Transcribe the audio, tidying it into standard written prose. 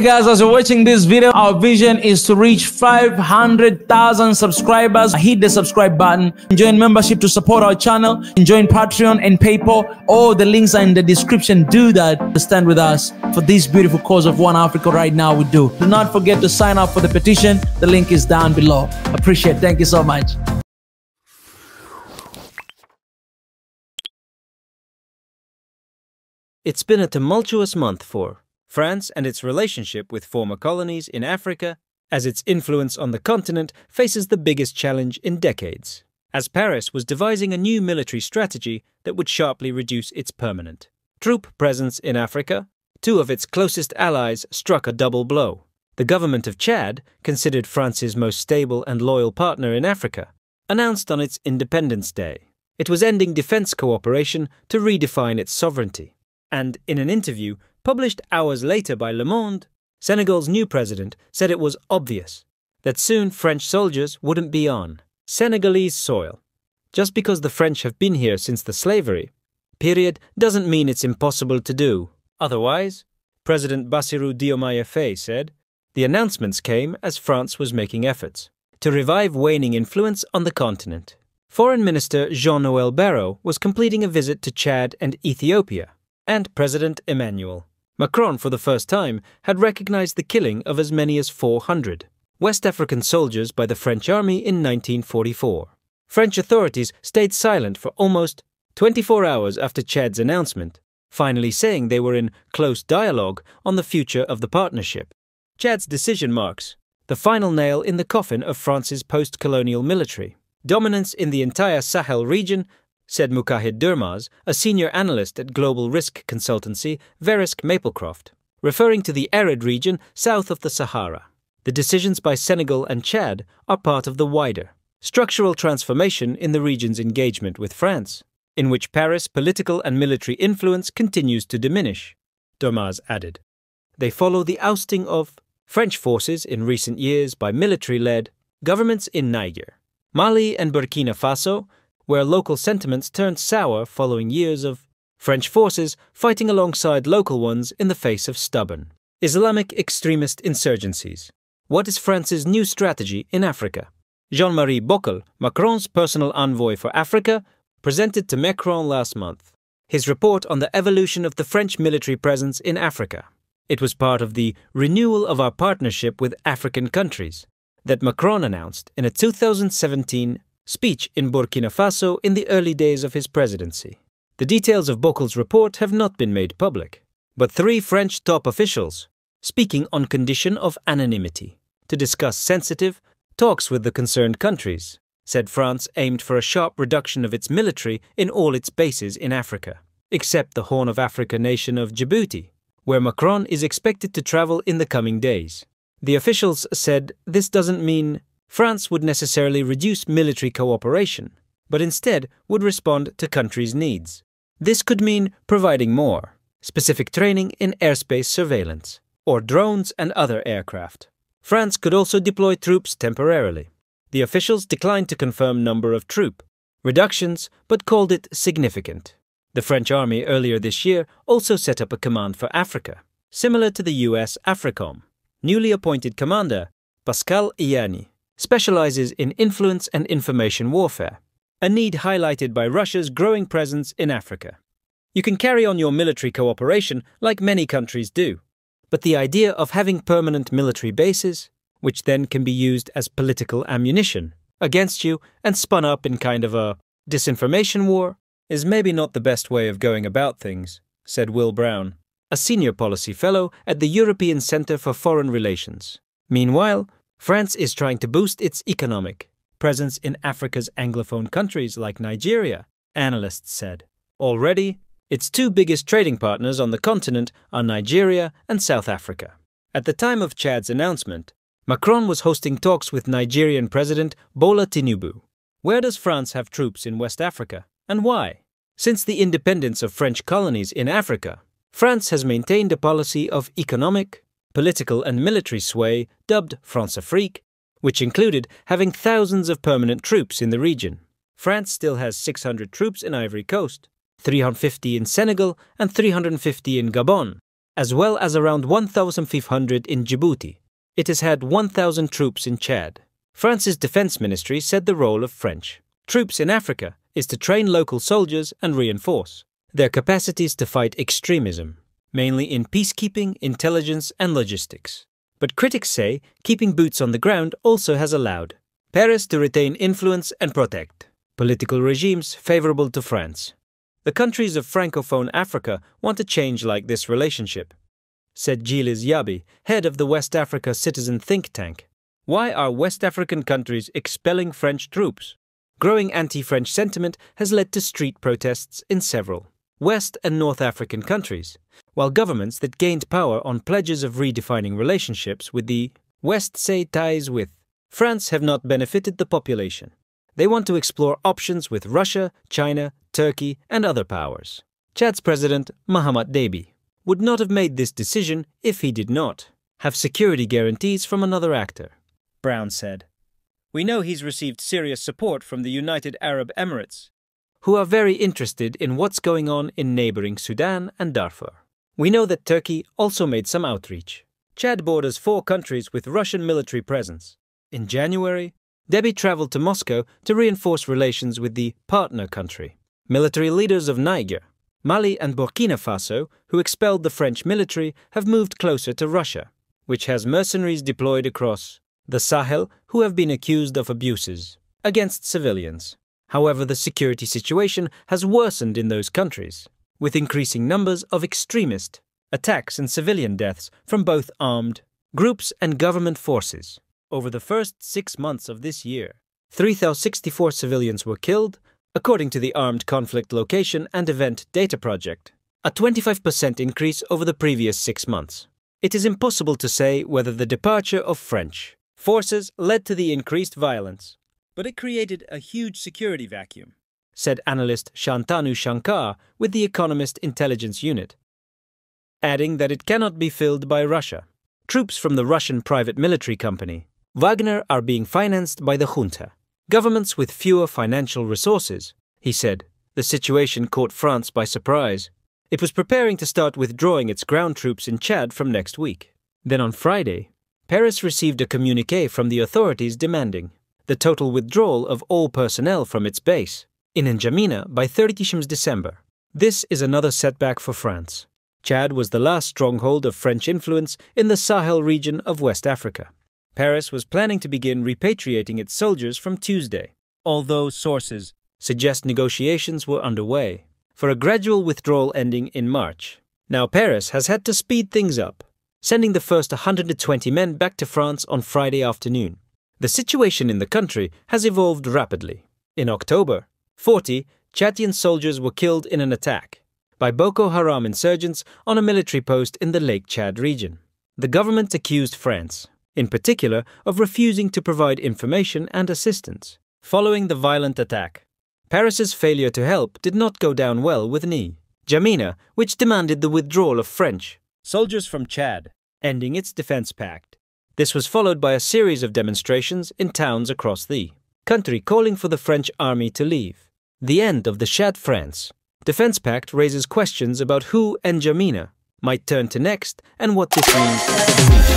Hey guys, as you're watching this video, our vision is to reach 500,000 subscribers. Hit the subscribe button, join membership to support our channel, join Patreon and PayPal. All the links are in the description. Do that to stand with us for this beautiful cause of One Africa right now. We do not forget to sign up for the petition. The link is down below. Appreciate it. Thank you so much. It's been a tumultuous month for France and its relationship with former colonies in Africa, as its influence on the continent faces the biggest challenge in decades, as Paris was devising a new military strategy that would sharply reduce its permanent troop presence in Africa. Two of its closest allies struck a double blow. The government of Chad, considered France's most stable and loyal partner in Africa, announced on its Independence Day it was ending defense cooperation to redefine its sovereignty. And in an interview published hours later by Le Monde, Senegal's new president said it was obvious that soon French soldiers wouldn't be on Senegalese soil. Just because the French have been here since the slavery period doesn't mean it's impossible to do otherwise, President Bassirou Diomaye Faye said. The announcements came as France was making efforts to revive waning influence on the continent. Foreign Minister Jean-Noël Barrot was completing a visit to Chad and Ethiopia, and President Emmanuel Macron, for the first time, had recognized the killing of as many as 400 West African soldiers by the French army in 1944. French authorities stayed silent for almost 24 hours after Chad's announcement, finally saying they were in close dialogue on the future of the partnership. Chad's decision marks the final nail in the coffin of France's post-colonial military dominance in the entire Sahel region, said Moukahid Dermaz, a senior analyst at global risk consultancy Verisk Maplecroft, referring to the arid region south of the Sahara. The decisions by Senegal and Chad are part of the wider structural transformation in the region's engagement with France, in which Paris' political and military influence continues to diminish, Dermaz added. They follow the ousting of French forces in recent years by military-led governments in Niger, Mali and Burkina Faso, where local sentiments turned sour following years of French forces fighting alongside local ones in the face of stubborn Islamic extremist insurgencies. What is France's new strategy in Africa? Jean-Marie Bockel, Macron's personal envoy for Africa, presented to Macron last month his report on the evolution of the French military presence in Africa. It was part of the renewal of our partnership with African countries that Macron announced in a 2017 speech in Burkina Faso in the early days of his presidency. The details of Bockel's report have not been made public, but three French top officials, speaking on condition of anonymity, to discuss sensitive talks with the concerned countries, said France aimed for a sharp reduction of its military in all its bases in Africa, except the Horn of Africa nation of Djibouti, where Macron is expected to travel in the coming days. The officials said this doesn't mean France would necessarily reduce military cooperation, but instead would respond to countries' needs. This could mean providing more specific training in airspace surveillance, or drones and other aircraft. France could also deploy troops temporarily. The officials declined to confirm number of troop reductions, but called it significant. The French army earlier this year also set up a command for Africa, similar to the US AFRICOM. Newly appointed commander Pascal Iyani specializes in influence and information warfare, a need highlighted by Russia's growing presence in Africa. You can carry on your military cooperation like many countries do, but the idea of having permanent military bases, which then can be used as political ammunition against you and spun up in kind of a disinformation war, is maybe not the best way of going about things, said Will Brown, a senior policy fellow at the European Centre for Foreign Relations. Meanwhile, France is trying to boost its economic presence in Africa's Anglophone countries like Nigeria, analysts said. Already, its two biggest trading partners on the continent are Nigeria and South Africa. At the time of Chad's announcement, Macron was hosting talks with Nigerian President Bola Tinubu. Where does France have troops in West Africa, and why? Since the independence of French colonies in Africa, France has maintained a policy of economic, political and military sway dubbed Françafrique, which included having thousands of permanent troops in the region. France still has 600 troops in Ivory Coast, 350 in Senegal and 350 in Gabon, as well as around 1,500 in Djibouti. It has had 1,000 troops in Chad. France's defense ministry said the role of French troops in Africa is to train local soldiers and reinforce their capacities to fight extremism, mainly in peacekeeping, intelligence and logistics. But critics say keeping boots on the ground also has allowed Paris to retain influence and protect political regimes favorable to France. The countries of Francophone Africa want a change like this relationship, said Gilles Yabi, head of the West Africa Citizen think tank. Why are West African countries expelling French troops? Growing anti-French sentiment has led to street protests in several West and North African countries, while governments that gained power on pledges of redefining relationships with the West say ties with France have not benefited the population. They want to explore options with Russia, China, Turkey and other powers. Chad's president, Mahamat Déby, would not have made this decision if he did not have security guarantees from another actor. Brown said, "We know he's received serious support from the United Arab Emirates, who are very interested in what's going on in neighboring Sudan and Darfur. We know that Turkey also made some outreach." Chad borders 4 countries with Russian military presence. In January, Déby traveled to Moscow to reinforce relations with the partner country. Military leaders of Niger, Mali and Burkina Faso, who expelled the French military, have moved closer to Russia, which has mercenaries deployed across the Sahel who have been accused of abuses against civilians. However, the security situation has worsened in those countries, with increasing numbers of extremist attacks and civilian deaths from both armed groups and government forces. Over the first 6 months of this year, 3,064 civilians were killed, according to the Armed Conflict Location and Event Data Project, a 25% increase over the previous 6 months. It is impossible to say whether the departure of French forces led to the increased violence, but it created a huge security vacuum, said analyst Shantanu Shankar with the Economist Intelligence Unit, adding that it cannot be filled by Russia. Troops from the Russian private military company Wagner are being financed by the junta. Governments with fewer financial resources, he said. The situation caught France by surprise. It was preparing to start withdrawing its ground troops in Chad from next week. Then on Friday, Paris received a communiqué from the authorities demanding the total withdrawal of all personnel from its base in N'Djamena by 30 December. This is another setback for France. Chad was the last stronghold of French influence in the Sahel region of West Africa. Paris was planning to begin repatriating its soldiers from Tuesday, although sources suggest negotiations were underway for a gradual withdrawal ending in March. Now Paris has had to speed things up, sending the first 120 men back to France on Friday afternoon. The situation in the country has evolved rapidly. In October, 40 Chadian soldiers were killed in an attack by Boko Haram insurgents on a military post in the Lake Chad region. The government accused France, in particular, of refusing to provide information and assistance following the violent attack. Paris's failure to help did not go down well with N'Djamena, which demanded the withdrawal of French soldiers from Chad, ending its defense pact. This was followed by a series of demonstrations in towns across the country calling for the French army to leave. The end of the Chad-France defense pact raises questions about who N'Djamena might turn to next and what this means for the region.